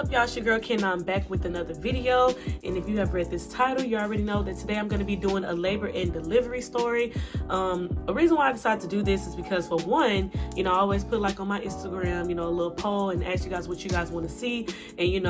up, y'all? It's your girl Ken. I'm back with another video, and if you have read this title, you already know that today I'm going to be doing a labor and delivery story. A reason why I decided to do this is because, for one, I always put like on my Instagram, a little poll and ask you guys what you guys want to see, and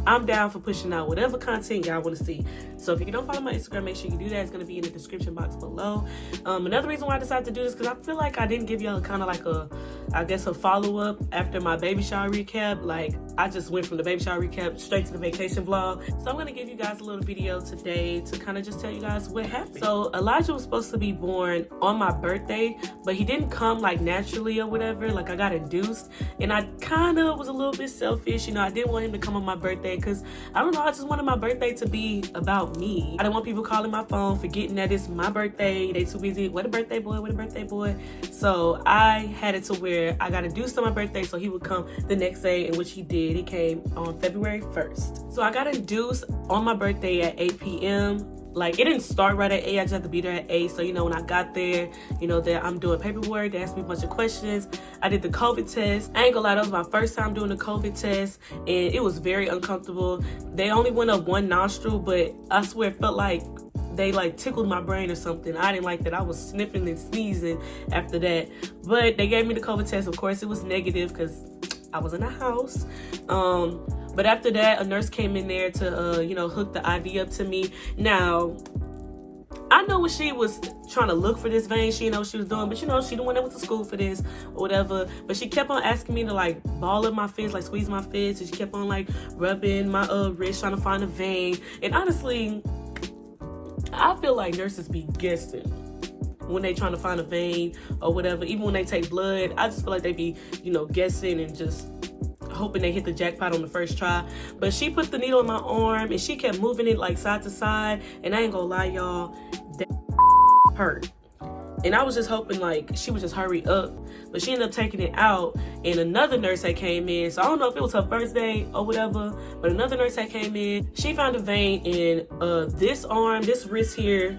I'm down for pushing out whatever content y'all want to see. So if you don't follow my Instagram, make sure you do that. It's going to be in the description box below. Another reason why I decided to do this, because I feel like I didn't give y'all kind of like a follow-up after my baby shower recap. Like, I just went from the baby shower recap straight to the vacation vlog. So I'm going to give you guys a little video today to kind of just tell you guys what happened. So Elijah was supposed to be born on my birthday, but he didn't come like naturally or whatever. Like, I got induced, and I kind of was a little bit selfish. I didn't want him to come on my birthday because, I don't know, I just wanted my birthday to be about me. I didn't want people calling my phone forgetting that it's my birthday. They too busy. What a birthday boy, what a birthday boy. So I had it to where I got induced on my birthday, so he would come the next day, in which he did. He came on February 1st. So I got induced on my birthday at 8 p.m. Like, it didn't start right at 8, I just had to be there at 8. So, when I got there, that I'm doing paperwork, they asked me a bunch of questions. I did the COVID test. I ain't gonna lie, that was my first time doing the COVID test, and it was very uncomfortable. They only went up one nostril, but I swear it felt like they like tickled my brain or something. I didn't like that. I was sniffing and sneezing after that. But they gave me the COVID test. Of course, it was negative because I was in a house. But after that, a nurse came in there to, hook the IV up to me. Now, I know when she was trying to look for this vein, she didn't know what she was doing, but she the one that went to school for this or whatever. But she kept on asking me to like ball up my fist, like squeeze my fist, and she kept on like rubbing my wrist, trying to find a vein. And honestly, I feel like nurses be guessing when they trying to find a vein or whatever. Even when they take blood, I just feel like they be, guessing and just hoping they hit the jackpot on the first try. But she put the needle in my arm and she kept moving it like side to side, and I ain't gonna lie, y'all, that hurt. And I was just hoping like she would just hurry up, but she ended up taking it out, and another nurse that came in, so I don't know if it was her first day or whatever, but another nurse that came in, she found a vein in this arm, this wrist here.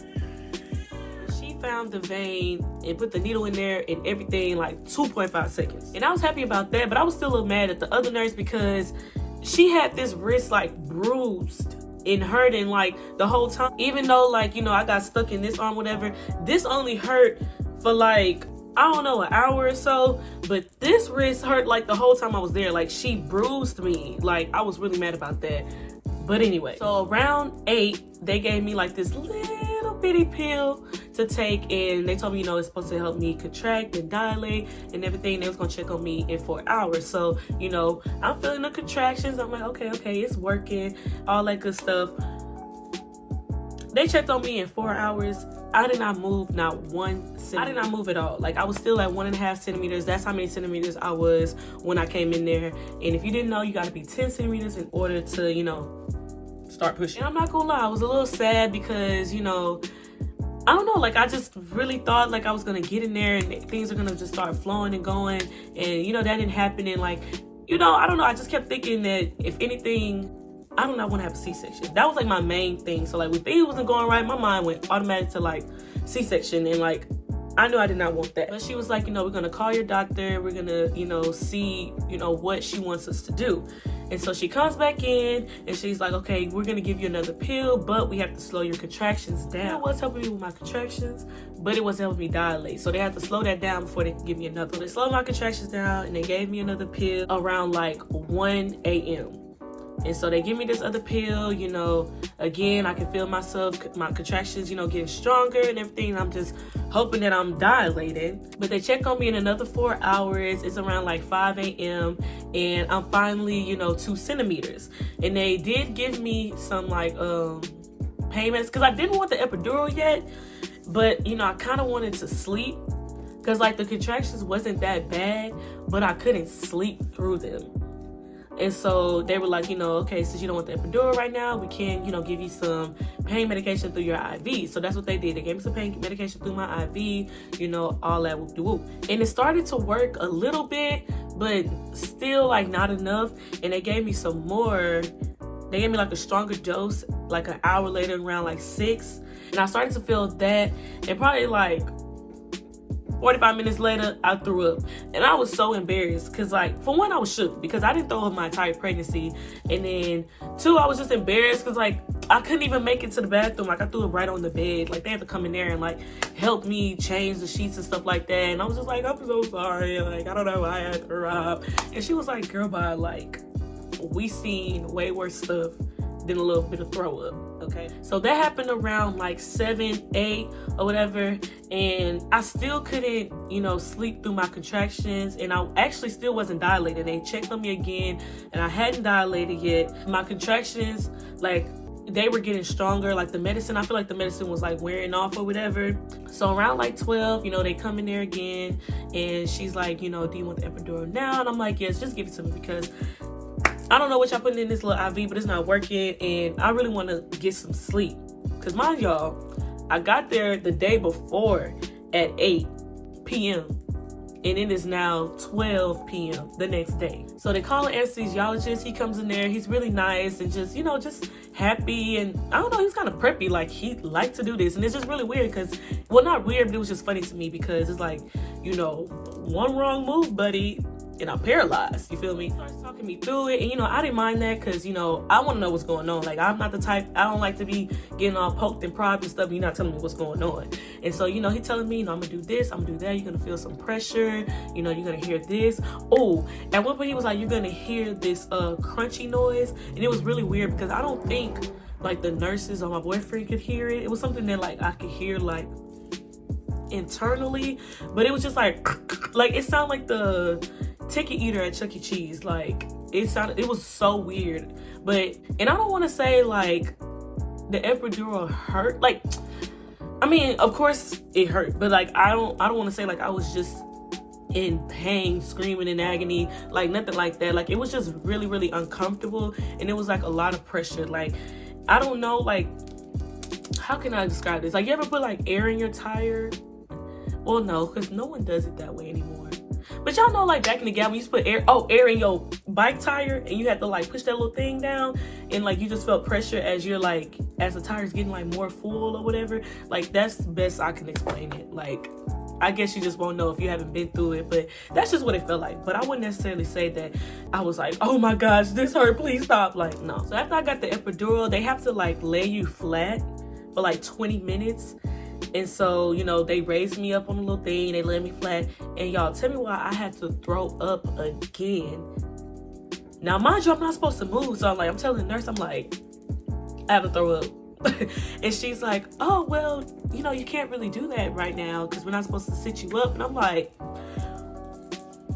Found the vein and put the needle in there and everything like 2.5 seconds. And I was happy about that, but I was still a little mad at the other nurse because she had this wrist like bruised and hurting like the whole time. Even though like, I got stuck in this arm, whatever, this only hurt for like, I don't know, an hour or so, but this wrist hurt like the whole time I was there. Like, she bruised me. Like, I was really mad about that. But anyway, so around 8, they gave me like this little bitty pill to take, and they told me, it's supposed to help me contract and dilate and everything. They was gonna check on me in 4 hours. So, I'm feeling the contractions. I'm like, okay, it's working, all that good stuff. They checked on me in 4 hours. I did not move not 1 centimeter. I did not move at all. Like, I was still at 1.5 centimeters. That's how many centimeters I was when I came in there. And if you didn't know, you gotta be 10 centimeters in order to, start pushing. And I'm not gonna lie, I was a little sad because, I don't know, like, I just really thought like I was gonna get in there and things are gonna just start flowing and going. And, that didn't happen. And like, I don't know, I just kept thinking that if anything, I do not want to have a C-section. That was like my main thing. So like, when things wasn't going right, my mind went automatic to like C-section, and like, I knew I did not want that. But she was like, we're gonna call your doctor. We're gonna, see, what she wants us to do. And so she comes back in and she's like, okay, we're gonna give you another pill, but we have to slow your contractions down. It was helping me with my contractions, but it wasn't helping me dilate. So they had to slow that down before they could give me another. So they slowed my contractions down and they gave me another pill around like 1 a.m. And so they give me this other pill, again, I can feel myself, my contractions, getting stronger and everything. I'm just hoping that I'm dilated. But they check on me in another 4 hours. It's around like 5 a.m. and I'm finally, 2 centimeters. And they did give me some like pain meds because I didn't want the epidural yet. But, I kind of wanted to sleep because like the contractions wasn't that bad, but I couldn't sleep through them. And so they were like, okay, since you don't want the epidural right now, we can, give you some pain medication through your IV. So that's what they did. They gave me some pain medication through my IV, all that whoop-de-whoop. And it started to work a little bit, but still like not enough. And they gave me some more. They gave me like a stronger dose, like an hour later, around like 6. And I started to feel that. And probably like 45 minutes later, I threw up. And I was so embarrassed because, like, for one, I was shook because I didn't throw up my entire pregnancy. And then, two, I was just embarrassed because, like, I couldn't even make it to the bathroom. Like, I threw it right on the bed. Like, they had to come in there and, like, help me change the sheets and stuff like that. And I was just like, I'm so sorry. Like, I don't know why I threw up. And she was like, girl, bye. Like, we seen way worse stuff than a little bit of throw up. Okay, so that happened around like 7, 8 or whatever, and I still couldn't, you know, sleep through my contractions, and I actually still wasn't dilated. They checked on me again, and I hadn't dilated yet. My contractions, like, they were getting stronger. Like, the medicine, I feel like the medicine was like wearing off or whatever. So around like 12, you know, they come in there again, and she's like, you know, do you want the epidural now? And I'm like, yes, just give it to me, because I don't know what y'all putting in this little IV, but it's not working, and I really want to get some sleep. Because mind y'all, I got there the day before at 8 p.m. and it is now 12 p.m. the next day. So they call an anesthesiologist. He comes in there. He's really nice and just, you know, just happy. And I don't know, he's kind of preppy. Like, he liked to do this. And it's just really weird because, well, not weird, but it was just funny to me because it's like, you know, one wrong move, buddy, and I'm paralyzed, you feel me? He starts talking me through it, and you know, I didn't mind that because, you know, I want to know what's going on. Like, I'm not the type, I don't like to be getting all poked and prodded and stuff, and you're not telling me what's going on. And so, you know, he telling me, you know, I'm gonna do this, I'm gonna do that, you're gonna feel some pressure, you know, you're gonna hear this. Oh, at one point he was like, you're gonna hear this crunchy noise, and it was really weird because I don't think like the nurses or my boyfriend could hear it. It was something that like I could hear like internally, but it was just like it sounded like the ticket eater at Chuck E. Cheese. Like, it was so weird. But, and I don't want to say like the epidural hurt. Like, I mean, of course it hurt, but like I don't want to say like I was just in pain, screaming in agony, like nothing like that. Like, it was just really, really uncomfortable, and it was like a lot of pressure. Like, I don't know, like, how can I describe this? Like, you ever put like air in your tire? Well, no, because no one does it that way anymore. But y'all know, like, back in the day, when you used to put air in your bike tire, and you had to like push that little thing down, and like you just felt pressure as you're like, as the tire's getting like more full or whatever. Like, that's the best I can explain it. Like, I guess you just won't know if you haven't been through it, but that's just what it felt like. But I wouldn't necessarily say that I was like, oh my gosh, this hurt, please stop. Like, no. So after I got the epidural, they have to like lay you flat for like 20 minutes. And so, you know, they raised me up on a little thing, they laid me flat, and y'all, tell me why I had to throw up again. Now, mind you, I'm not supposed to move, so I'm telling the nurse, I'm like, I have to throw up. And she's like, oh, well, you know, you can't really do that right now because we're not supposed to sit you up. And I'm like,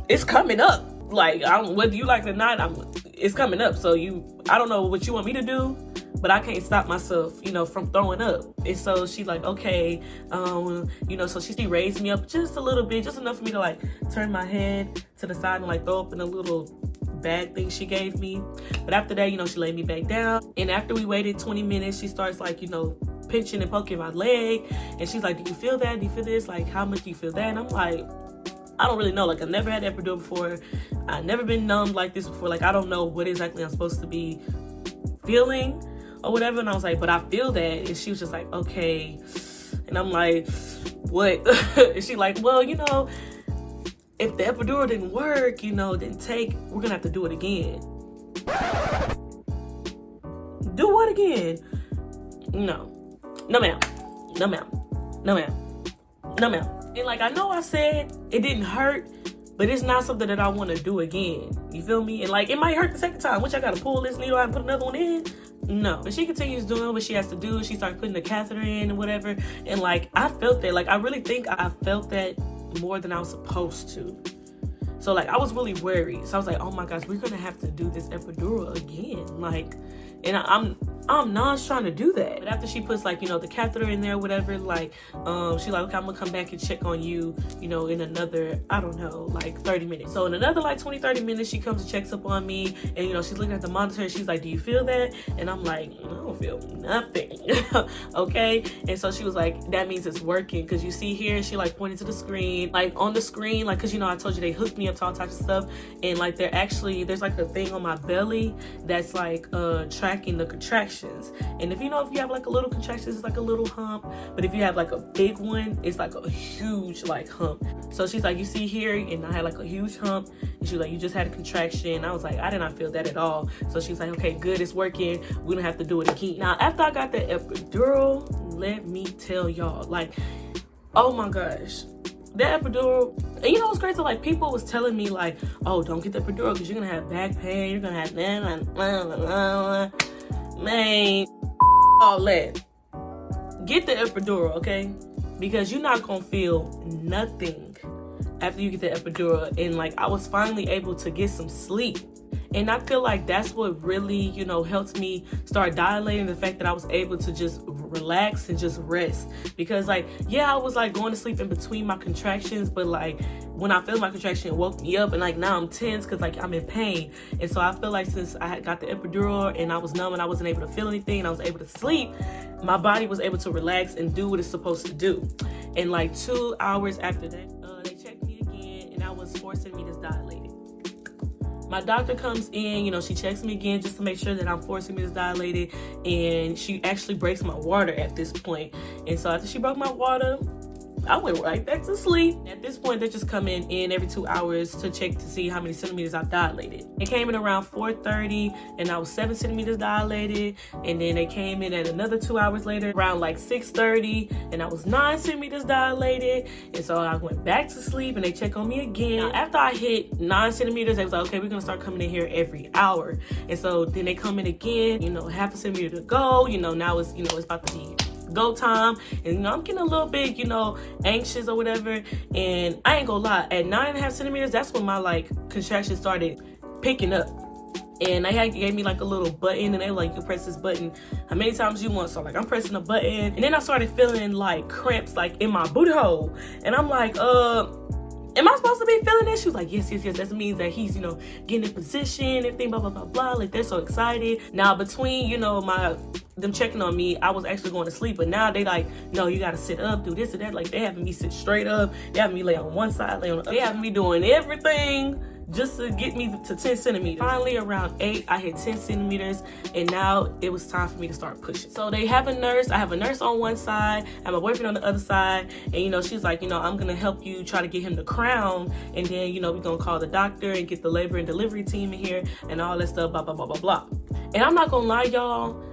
it's coming up. Like, whether you like it or not, it's coming up. So I don't know what you want me to do, but I can't stop myself, you know, from throwing up. And so she's like, okay, you know, so she raised me up just a little bit, just enough for me to like turn my head to the side and like throw up in a little bag thing she gave me. But after that, you know, she laid me back down. And after we waited 20 minutes, she starts like, you know, pinching and poking my leg. And she's like, do you feel that? Do you feel this? Like, how much do you feel that? And I'm like, I don't really know. Like, I've never had epidural before. I've never been numbed like this before. Like, I don't know what exactly I'm supposed to be feeling or whatever. And I was like, but I feel that. And she was just like, okay. And I'm like, what? And she like, well, you know, if the epidural didn't work, you know, we're gonna have to do it again. Do what again? No ma'am. No ma'am. And like, I know I said it didn't hurt, but it's not something that I want to do again. You feel me? And like, it might hurt the second time, which I gotta pull this needle out and put another one in. No. But she continues doing what she has to do. She starts putting the catheter in and whatever. And like, I felt that. Like, I really think I felt that more than I was supposed to. So like, I was really worried. So I was like, oh my gosh, we're gonna have to do this epidural again. Like, and I'm not trying to do that. But after she puts like, you know, the catheter in there, whatever, like, she's like, okay, I'm gonna come back and check on you, you know, in another, I don't know, like 30 minutes. So in another like 20-30 minutes, she comes and checks up on me, and you know, she's looking at the monitor and she's like, do you feel that? And I'm like, I don't feel nothing. Okay. And so she was like, that means it's working, because you see here, she like pointed to the screen, like on the screen, like, because you know, I told you they hooked me up to all types of stuff, and like there's like a thing on my belly that's like tracking the contractions contractions. And if you have like a little contractions, it's like a little hump, but if you have like a big one, it's like a huge like hump. So she's like, you see here, and I had like a huge hump, and she was like, you just had a contraction. I was like, I did not feel that at all. So she's like, okay, good, it's working, we're gonna have to do it again. Now after I got the epidural, let me tell y'all, like, oh my gosh, that epidural. And you know what's crazy? Like, people was telling me like, oh, don't get the epidural because you're gonna have back pain, you're gonna have man, all that. Get the epidural, okay? Because you're not gonna feel nothing after you get the epidural. And like, I was finally able to get some sleep. And I feel like that's what really, helped me start dilating, the fact that I was able to just relax and just rest. Because like, yeah, I was like going to sleep in between my contractions, but like when I felt my contraction, it woke me up, and like now I'm tense because like I'm in pain. And so I feel like since I had got the epidural and I was numb and I wasn't able to feel anything and I was able to sleep, my body was able to relax and do what it's supposed to do. And like 2 hours after that, they checked me again, and that was 4 centimeters dilated. My doctor comes in, she checks me again just to make sure that I'm 4 centimeters dilated, and she actually breaks my water at this point. And so after she broke my water, I went right back to sleep. At this point, they're just coming in every 2 hours to check to see how many centimeters I've dilated. It came in around 4:30, and I was 7 centimeters dilated. And then they came in at another 2 hours later, around like 6:30, and I was 9 centimeters dilated. And so I went back to sleep, and they check on me again. Now, after I hit 9 centimeters, they was like, okay, we're gonna start coming in here every hour. And so then they come in again, half a centimeter to go. Now it's, it's about to be go time, and I'm getting a little bit anxious or whatever. And I ain't gonna lie, at 9.5 centimeters, that's when my like contractions started picking up. And they gave me like a little button, and they were like, you can press this button how many times you want. So like, I'm pressing the button, and then I started feeling like cramps like in my booty hole, and I'm like, am I supposed to be feeling this? She was like, yes. That means that he's, getting in position, everything, blah, blah, blah, blah. Like, they're so excited. Now, between, them checking on me, I was actually going to sleep. But now they like, no, you got to sit up, do this and that. Like, they having me sit straight up. They having me lay on one side, lay on the other. They having me doing everything just to get me to 10 centimeters. Finally, around 8, I hit 10 centimeters, and now it was time for me to start pushing. So they have a nurse. I have a nurse on one side, I have my boyfriend on the other side, and she's like, I'm gonna help you try to get him the crown, and then we're gonna call the doctor and get the labor and delivery team in here and all that stuff, blah, blah, blah, blah, blah. And I'm not gonna lie, y'all,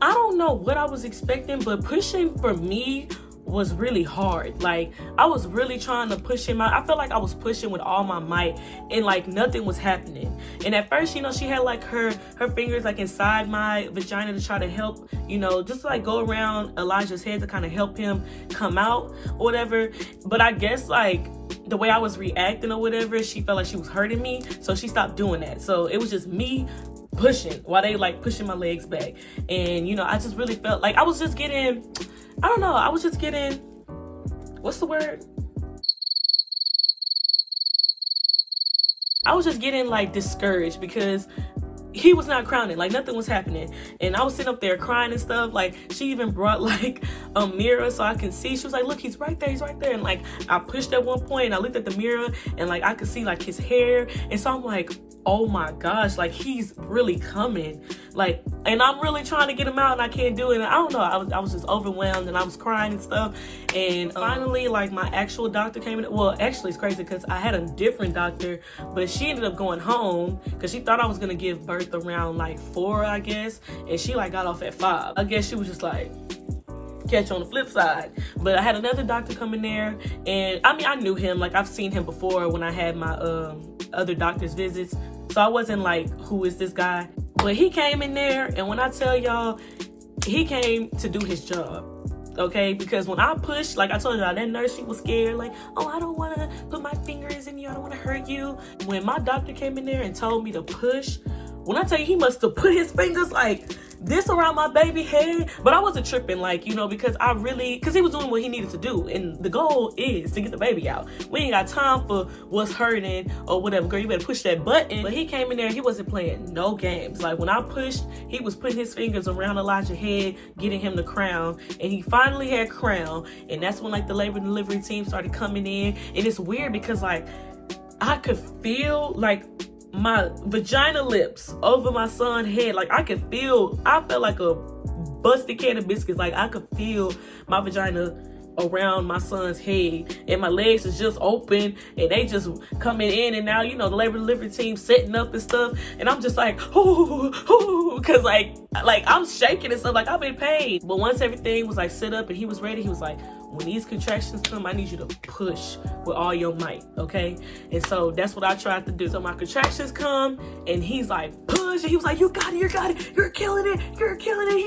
I don't know what I was expecting, but pushing for me was really hard. Like, I was really trying to push him out. I felt like I was pushing with all my might, and like nothing was happening. And at first, she had like her fingers like inside my vagina to try to help, just like go around Elijah's head to kind of help him come out or whatever. But I guess like the way I was reacting or whatever, she felt like she was hurting me, so she stopped doing that. So it was just me pushing while they like pushing my legs back. And I just really felt like I was just getting, I don't know, I was just getting, what's the word? I was just getting like discouraged because he was not crowning, like nothing was happening. And I was sitting up there crying and stuff. Like, she even brought like a mirror so I can see. She was like, look, he's right there. And like, I pushed at one point and I looked at the mirror and like, I could see like his hair. And so I'm like, oh my gosh, like he's really coming. Like, and I'm really trying to get him out and I can't do it. And I don't know, I was just overwhelmed and I was crying and stuff. And finally, like my actual doctor came in. Well, actually it's crazy because I had a different doctor, but she ended up going home because she thought I was gonna give birth around like 4, I guess. And she like got off at 5. I guess she was just like, catch on the flip side. But I had another doctor come in there, and I mean, I knew him, like I've seen him before when I had my other doctor's visits, so I wasn't like, who is this guy? But he came in there, and when I tell y'all, he came to do his job, okay? Because when I pushed, like I told y'all, that nurse, she was scared, like, oh, I don't want to put my fingers in you, I don't want to hurt you. When my doctor came in there and told me to push, when I tell you, he must have put his fingers like this around my baby head. But I wasn't tripping, like, because he was doing what he needed to do. And the goal is to get the baby out. We ain't got time for what's hurting or whatever. Girl, you better push that button. But he came in there, he wasn't playing no games. Like, when I pushed, he was putting his fingers around Elijah's head, getting him the crown. And he finally had crown. And that's when, like, the labor and delivery team started coming in. And it's weird because, like, I could feel, like, my vagina lips over my son's head. Like I felt like a busted can of biscuits. Like I could feel my vagina around my son's head, and my legs is just open, and they just coming in and out, you know, the labor delivery team setting up and stuff, and I'm just like, ooh, cause like I'm shaking and stuff, like I'm in pain. But once everything was like set up and he was ready, he was like, when these contractions come, I need you to push with all your might, okay? And so that's what I tried to do. So my contractions come, and he's like, push, and he was like, you got it, you got it, you're killing it,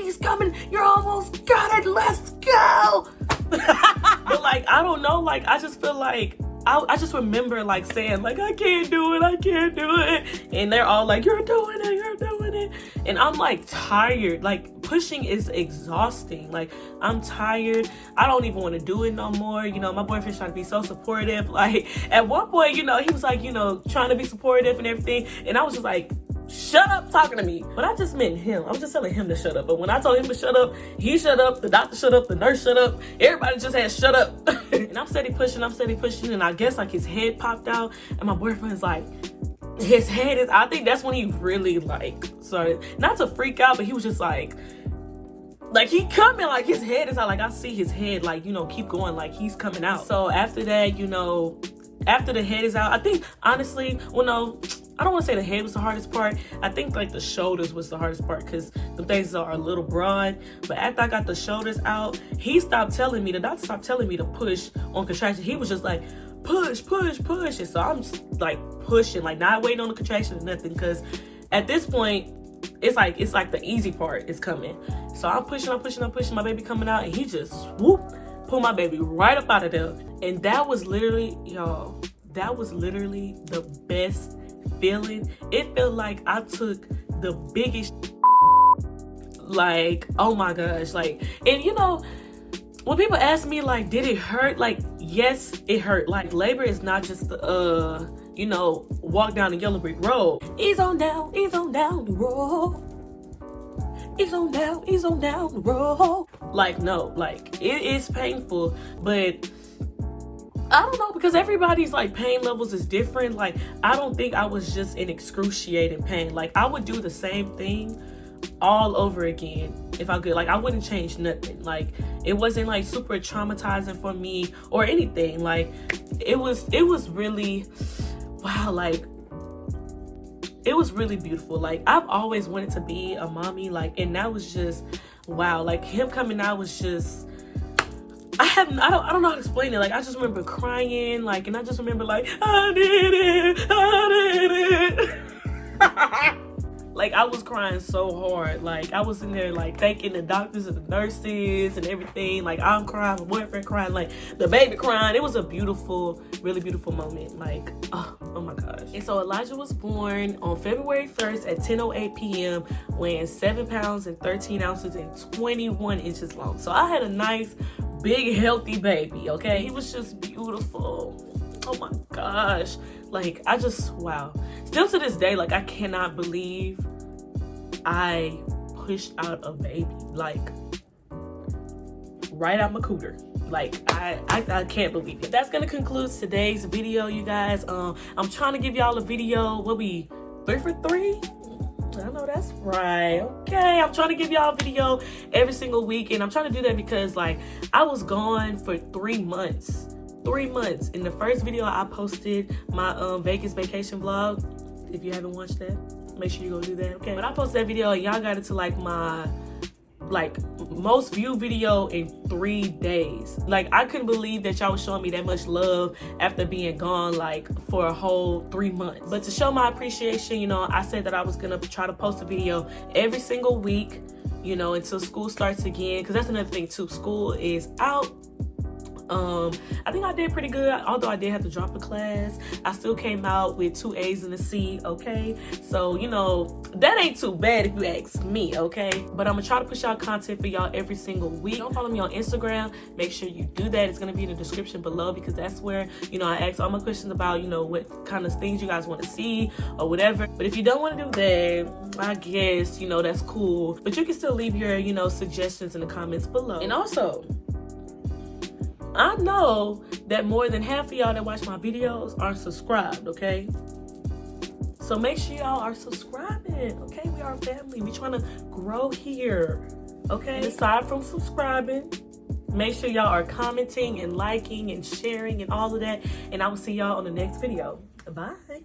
he's coming, you're almost got it, let's go. But like, I don't know, like I just feel like I just remember like saying like, I can't do it, and they're all like, you're doing it, and I'm like tired. Like pushing is exhausting. Like I'm tired, I don't even want to do it no more. You know, my boyfriend's trying to be so supportive. Like at one point, you know, he was like, you know, trying to be supportive and everything, and I was just like, shut up talking to me. But I just meant him. I was just telling him to shut up. But when I told him to shut up, he shut up, the doctor shut up, the nurse shut up, everybody just had shut up. And I'm steady pushing, and I guess like his head popped out, and my boyfriend's like, his head is, I think that's when he really like started, not to freak out, but he was just like he coming, like his head is out, like I see his head, like, you know, keep going, like he's coming out. So after that, you know, after the head is out, I think honestly, well, no, I don't want to say the head was the hardest part. I think like the shoulders was the hardest part, because the things are a little broad. But after I got the shoulders out, he stopped telling me, the doctor stopped telling me to push on contraction. He was just like, push. And so I'm just like pushing, like not waiting on the contraction or nothing, because at this point, it's like the easy part is coming. So I'm pushing, my baby coming out, and he just whoop, pull my baby right up out of there. And that was literally, y'all, the best feeling. It felt like I took the biggest, like, oh my gosh, like, and you know, when people ask me like, did it hurt? Like, yes, it hurt. Like labor is not just you know, walk down the yellow brick road. Ease on down the road. Ease on down the road. Like, no, like it is painful, but I don't know, because everybody's like pain levels is different. Like I don't think I was just in excruciating pain. Like I would do the same thing all over again if I could. Like I wouldn't change nothing. Like it wasn't like super traumatizing for me or anything. Like it was really, wow, like it was really beautiful. Like I've always wanted to be a mommy, like, and that was just wow. Like him coming out was just, I don't know how to explain it. Like I just remember crying, like, and I just remember like, I did it. Like I was crying so hard. Like I was in there like thanking the doctors and the nurses and everything. Like I'm crying, my boyfriend crying, like the baby crying. It was a beautiful, really beautiful moment. Like, oh my gosh. And so Elijah was born on February 1st at 10:08 p.m. weighing 7 pounds and 13 ounces and 21 inches long. So I had a nice, big, healthy baby, okay? He was just beautiful. Oh my gosh. Like, I just, wow. Still to this day, like, I cannot believe I pushed out a baby. Like, right out my cooter. Like, I can't believe it. That's gonna conclude today's video, you guys. I'm trying to give y'all a video. What we, 3 for 3? I know that's right. Okay, I'm trying to give y'all a video every single week, and I'm trying to do that because like I was gone for 3 months. In the first video I posted my Vegas vacation vlog. If you haven't watched that, make sure you go do that. Okay, but I posted that video and y'all got it to like my most viewed video in 3 days. Like I couldn't believe that y'all was showing me that much love after being gone like for a whole 3 months. But to show my appreciation, you know, I said that I was gonna try to post a video every single week, you know, until school starts again, because that's another thing too, school is out. I think I did pretty good, although I did have to drop a class. I still came out with 2 A's and a C, okay? So, you know, that ain't too bad if you ask me, okay? But I'm gonna try to push out content for y'all every single week. Don't follow me on Instagram, make sure you do that. It's gonna be in the description below, because that's where, you know, I ask all my questions about, you know, what kind of things you guys want to see or whatever. But if you don't want to do that, I guess, you know, that's cool. But you can still leave your, you know, suggestions in the comments below. And also, I know that more than half of y'all that watch my videos are subscribed, okay? So make sure y'all are subscribing, okay? We are a family. We trying to grow here, okay? And aside from subscribing, make sure y'all are commenting and liking and sharing and all of that. And I will see y'all on the next video. Bye.